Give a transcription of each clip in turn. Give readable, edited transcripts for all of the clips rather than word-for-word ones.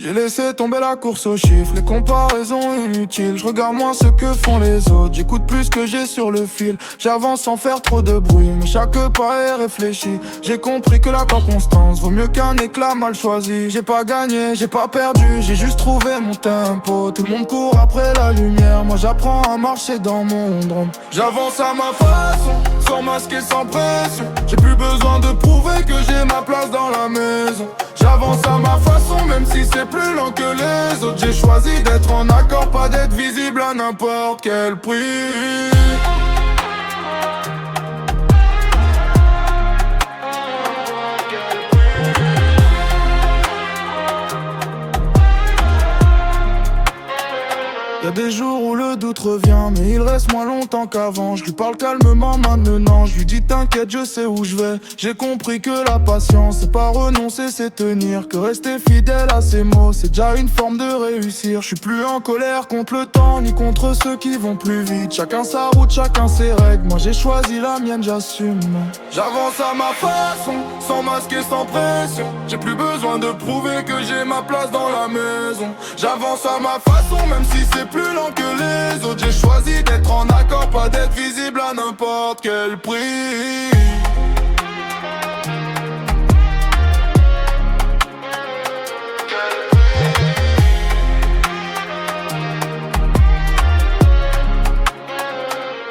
J'ai laissé tomber la course aux chiffres, les comparaisons inutiles. Je regarde moins ce que font les autres, j'écoute plus que j'ai sur le fil. J'avance sans faire trop de bruit, mais chaque pas est réfléchi. J'ai compris que la constance vaut mieux qu'un éclat mal choisi. J'ai pas gagné, j'ai pas perdu, j'ai juste trouvé mon tempo. Tout le monde court après la lumière, moi j'apprends à marcher dans mon ombre. J'avance à ma façon, sans masque et sans pression. J'ai plus besoin de prouver que j'ai ma place dans la maison. J'avance à ma façon, même si c'est plus lent que les autres. J'ai choisi d'être en accord, pas d'être visible à n'importe quel prix. Y'a des jours où le doute revient, mais il reste moins longtemps qu'avant. Je lui parle calmement maintenant, je lui dis t'inquiète, je sais où je vais. J'ai compris que la patience, c'est pas renoncer, c'est tenir. Que rester fidèle à ses mots, c'est déjà une forme de réussir. Je suis plus en colère contre le temps, ni contre ceux qui vont plus vite. Chacun sa route, chacun ses règles, moi j'ai choisi la mienne, j'assume. J'avance à ma façon, sans masque et sans pression. J'ai plus besoin de prouver que j'ai ma place dans la maison. J'avance à ma façon, même si c'est plus lent que les autres. J'ai choisi d'être en accord, pas d'être visible à n'importe quel prix.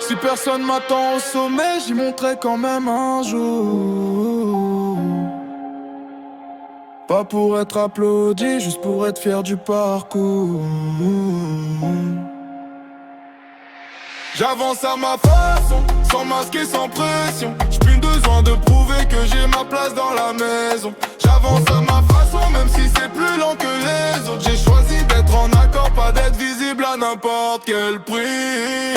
Si personne m'attend au sommet, j'y monterai quand même un jour. Pas pour être applaudi, juste pour être fier du parcours. J'avance à ma façon, sans masque et sans pression. J'ai plus besoin de prouver que j'ai ma place dans la maison. J'avance à ma façon, même si c'est plus lent que les autres. J'ai choisi d'être en accord, pas d'être visible à n'importe quel prix.